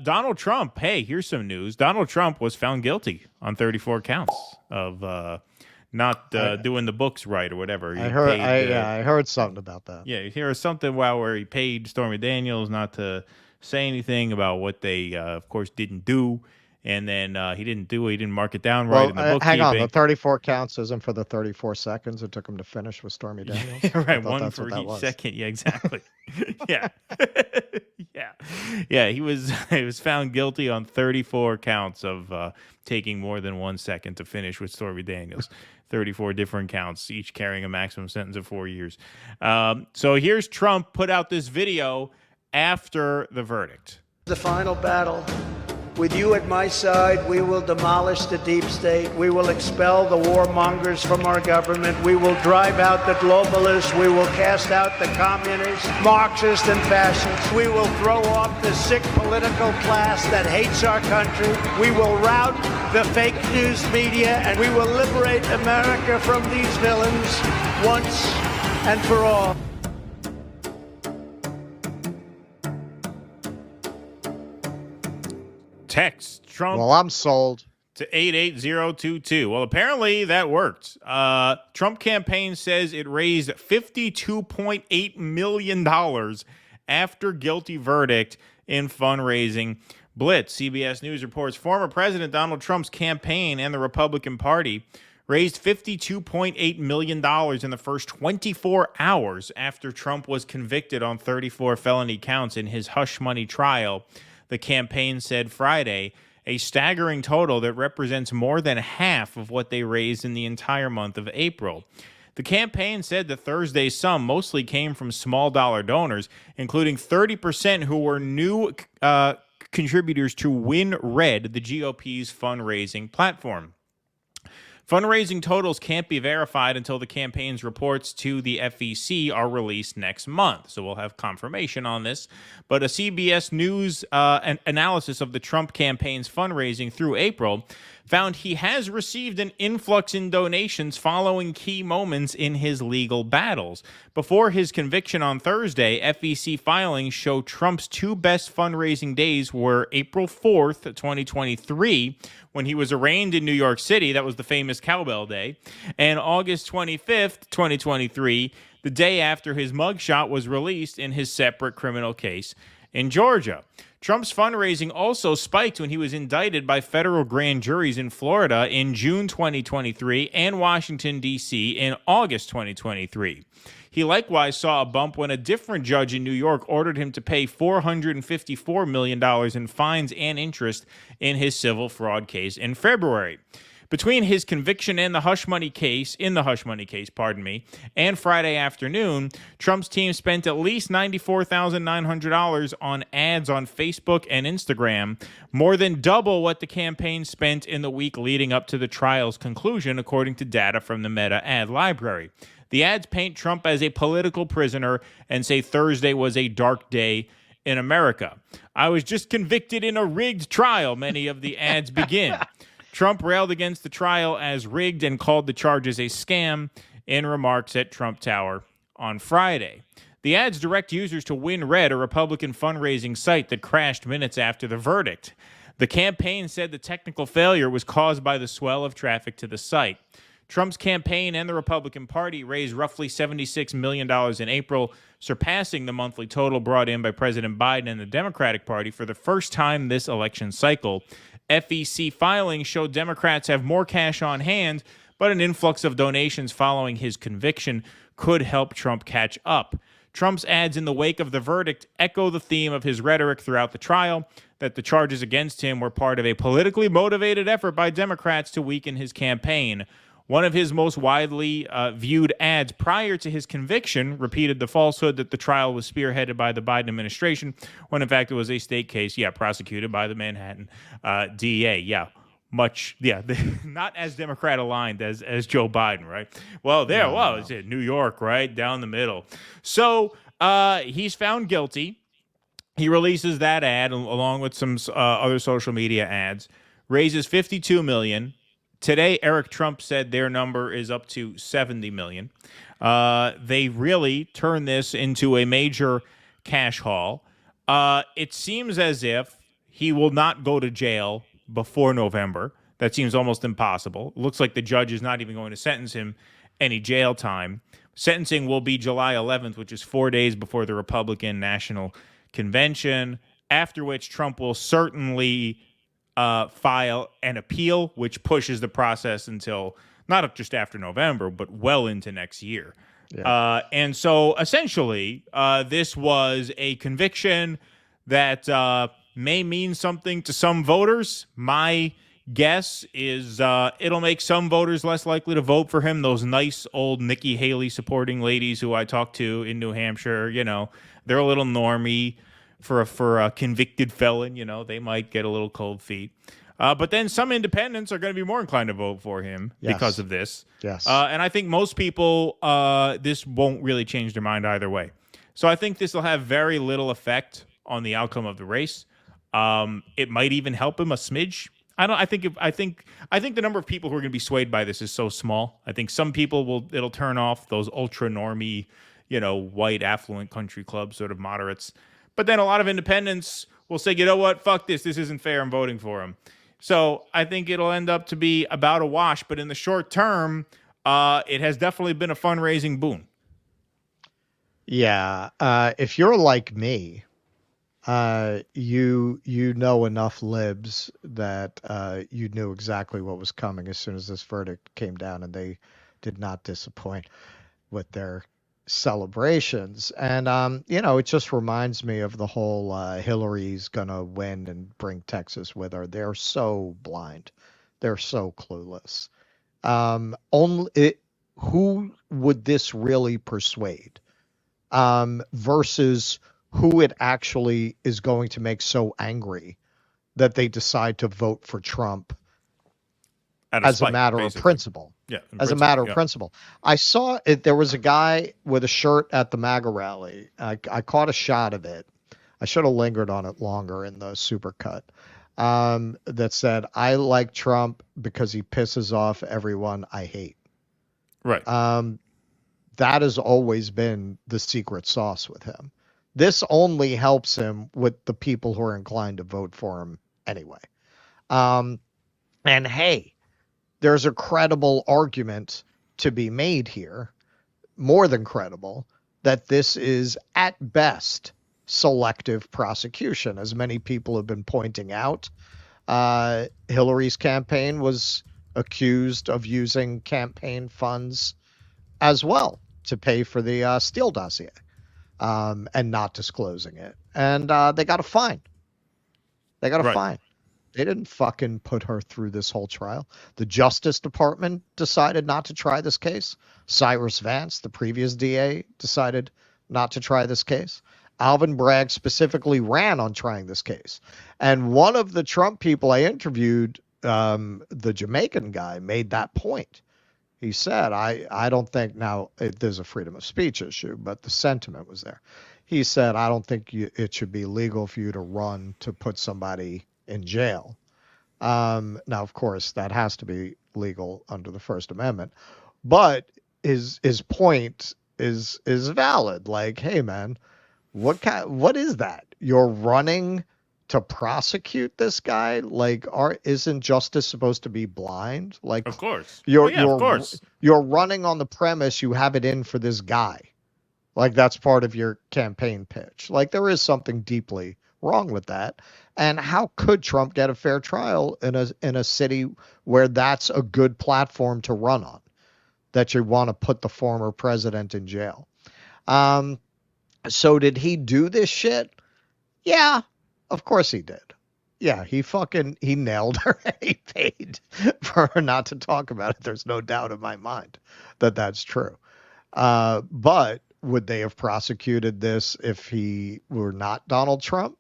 Donald Trump, hey, here's some news. Donald Trump was found guilty on 34 counts of not doing the books right or whatever. I heard something about that. Yeah, here is something where he paid Stormy Daniels not to say anything about what they, of course, didn't do. And then he didn't do it. He didn't mark it down right in the bookkeeping. Hang on. The 34 counts isn't for the 34 seconds it took him to finish with Stormy Daniels. Right, one for each second. Yeah, exactly. Yeah. Yeah. He was found guilty on 34 counts of taking more than 1 second to finish with Stormy Daniels. 34 different counts, each carrying a maximum sentence of 4 years. So here's Trump put out this video after the verdict. The final battle. With you at my side, we will demolish the deep state. We will expel the warmongers from our government. We will drive out the globalists. We will cast out the communists, Marxists, and fascists. We will throw off the sick political class that hates our country. We will rout the fake news media, and we will liberate America from these villains once and for all. Text Trump. Well, I'm sold. To 88022. Well, apparently that worked. Trump campaign says it raised $52.8 million after guilty verdict in fundraising blitz. CBS News reports former President Donald Trump's campaign and the Republican Party raised $52.8 million in the first 24 hours after Trump was convicted on 34 felony counts in his hush money trial. The campaign said Friday, a staggering total that represents more than half of what they raised in the entire month of April. The campaign said the Thursday's sum mostly came from small dollar donors, including 30% who were new contributors to Win Red, the GOP's fundraising platform. Fundraising totals can't be verified until the campaign's reports to the FEC are released next month. So we'll have confirmation on this. But a CBS News analysis of the Trump campaign's fundraising through April found he has received an influx in donations following key moments in his legal battles. Before his conviction on Thursday, FEC filings show Trump's two best fundraising days were April 4th, 2023, when he was arraigned in New York City. That was the famous Cowbell Day. And August 25th, 2023, the day after his mugshot was released in his separate criminal case in Georgia. Trump's fundraising also spiked when he was indicted by federal grand juries in Florida in June 2023 and Washington, D.C. in August 2023. He likewise saw a bump when a different judge in New York ordered him to pay $454 million in fines and interest in his civil fraud case in February. Between his conviction and the hush money case, and Friday afternoon, Trump's team spent at least $94,900 on ads on Facebook and Instagram, more than double what the campaign spent in the week leading up to the trial's conclusion, according to data from the Meta ad library. The ads paint Trump as a political prisoner and say Thursday was a dark day in America. I was just convicted in a rigged trial, many of the ads begin. Trump railed against the trial as rigged and called the charges a scam in remarks at Trump Tower on Friday. The ads direct users to Win Red, a Republican fundraising site that crashed minutes after the verdict. The campaign said the technical failure was caused by the swell of traffic to the site. Trump's campaign and the Republican Party raised roughly $76 million in April, surpassing the monthly total brought in by President Biden and the Democratic Party for the first time this election cycle. FEC filings show Democrats have more cash on hand, but an influx of donations following his conviction could help Trump catch up. Trump's ads in the wake of the verdict echo the theme of his rhetoric throughout the trial, that the charges against him were part of a politically motivated effort by Democrats to weaken his campaign. One of his most widely viewed ads prior to his conviction repeated the falsehood that the trial was spearheaded by the Biden administration, when in fact it was a state case, prosecuted by the Manhattan DA. Not as Democrat aligned as Joe Biden, right? Well, it's in New York, right? Down the middle. So he's found guilty. He releases that ad along with some other social media ads, raises $52 million. Today, Eric Trump said their number is up to $70 million. They really turned this into a major cash haul. It seems as if he will not go to jail before November. That seems almost impossible. It looks like the judge is not even going to sentence him any jail time. Sentencing will be July 11th, which is 4 days before the Republican National Convention, after which Trump will certainly file an appeal, which pushes the process until not just after November, but well into next year. Yeah. And so essentially, this was a conviction that may mean something to some voters. My guess is it'll make some voters less likely to vote for him. Those nice old Nikki Haley supporting ladies who I talked to in New Hampshire, they're a little normie for a convicted felon. They might get a little cold feet. But then some independents are going to be more inclined to vote for him because of this. Yes. And I think most people, this won't really change their mind either way. So I think this will have very little effect on the outcome of the race. It might even help him a smidge. I think the number of people who are going to be swayed by this is so small. I think some people it'll turn off those ultra normie, white affluent country club sort of moderates. But then a lot of independents will say, you know what, fuck this. This isn't fair. I'm voting for him. So I think it'll end up to be about a wash. But in the short term, it has definitely been a fundraising boon. Yeah. If you're like me, you know enough libs that you knew exactly what was coming as soon as this verdict came down, and they did not disappoint with their celebrations. And it just reminds me of the whole Hillary's gonna win and bring Texas with her. They're so blind, they're so clueless. Who would this really persuade versus who it actually is going to make so angry that they decide to vote for Trump as a matter of principle. Yeah, as a matter of principle. I saw it. There was a guy with a shirt at the MAGA rally. I caught a shot of it. I should have lingered on it longer in the supercut. That said, I like Trump because he pisses off everyone I hate. Right. That has always been the secret sauce with him. This only helps him with the people who are inclined to vote for him anyway. And hey, there's a credible argument to be made here, more than credible, that this is at best selective prosecution. As many people have been pointing out, Hillary's campaign was accused of using campaign funds as well to pay for the Steele dossier. And not disclosing it. And they got a fine. They got a fine. They didn't fucking put her through this whole trial. The Justice Department decided not to try this case. Cyrus Vance, the previous DA, decided not to try this case. Alvin Bragg specifically ran on trying this case. And one of the Trump people I interviewed, the Jamaican guy, made that point. He said, I don't think now there's a freedom of speech issue, but the sentiment was there. He said, I don't think it should be legal for you to run to put somebody in jail. Now, of course, that has to be legal under the First Amendment, but his point is valid. Like, hey, man, what is that? You're running to prosecute this guy? Like, isn't justice supposed to be blind? Like, of course, of course. You're running on the premise you have it in for this guy. Like, that's part of your campaign pitch. Like, there is something deeply wrong with that. And how could Trump get a fair trial in a city where that's a good platform to run on, that you want to put the former president in jail? So did he do this shit? Yeah, of course he did. Yeah, he nailed her and he paid for her not to talk about it. There's no doubt in my mind that that's true. But would they have prosecuted this if he were not Donald Trump?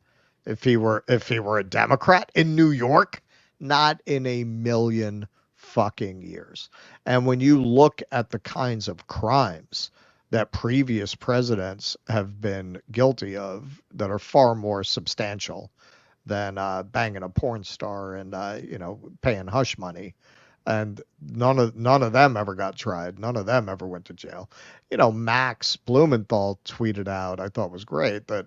If he were a Democrat in New York? Not in a million fucking years. And when you look at the kinds of crimes that previous presidents have been guilty of that are far more substantial than banging a porn star and paying hush money, and none of them ever got tried. None of them ever went to jail. Max Blumenthal tweeted out, I thought was great, that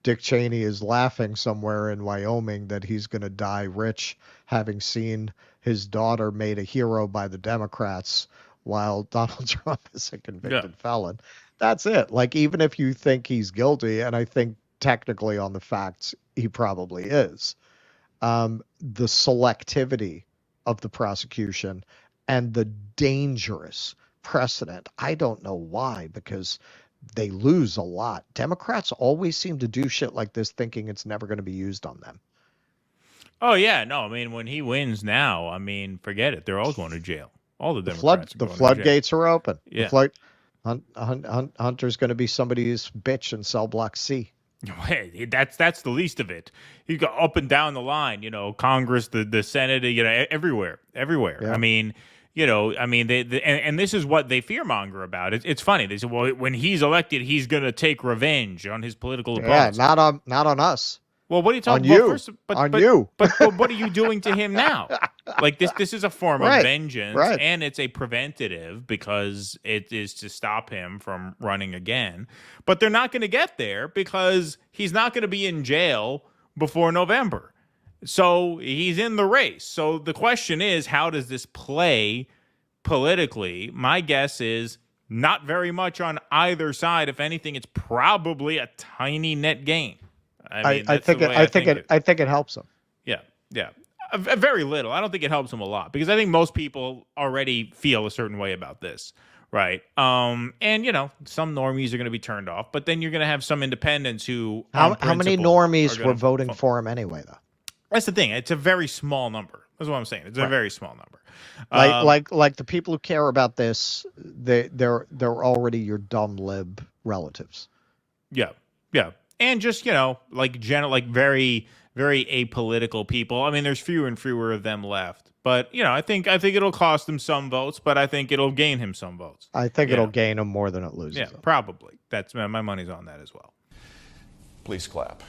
Dick Cheney is laughing somewhere in Wyoming that he's going to die rich, having seen his daughter made a hero by the Democrats while Donald Trump is a convicted felon. That's it. Like, even if you think he's guilty, and I think technically on the facts he probably is, the selectivity of the prosecution and the dangerous precedent. I don't know why, because they lose a lot. Democrats always seem to do shit like this thinking it's never going to be used on them. Oh, yeah. No, I mean, when he wins now, I mean, forget it. They're all going to jail. All the Democrats The floodgates are open. Yeah. Hunter's going to be somebody's bitch in cell block C. Hey, that's the least of it. He go up and down the line, Congress, the Senate, everywhere. Yeah. I mean, and this is what they fearmonger about. It's funny. They say, well, when he's elected, he's going to take revenge on his political opponents. Yeah, not on us. Well, what are you talking about? You. But what are you doing to him now? Like, this is a form of vengeance, and it's a preventative because it is to stop him from running again. But they're not going to get there because he's not going to be in jail before November. So he's in the race. So the question is, how does this play politically? My guess is not very much on either side. If anything, it's probably a tiny net gain. I think it helps him. Yeah. Very little. I don't think it helps him a lot because I think most people already feel a certain way about this, right? And some normies are going to be turned off, but then you're going to have some independents who how many normies were voting for him anyway, though? That's the thing. It's a very small number. That's what I'm saying. It's a very small number. Like the people who care about this, they're already your dumb lib relatives. Yeah. And just, very, very apolitical people. I mean, there's fewer and fewer of them left. But, I think it'll cost him some votes, but I think it'll gain him some votes. I think it'll gain him more than it loses him. Probably. That's my money's on that as well. Please clap.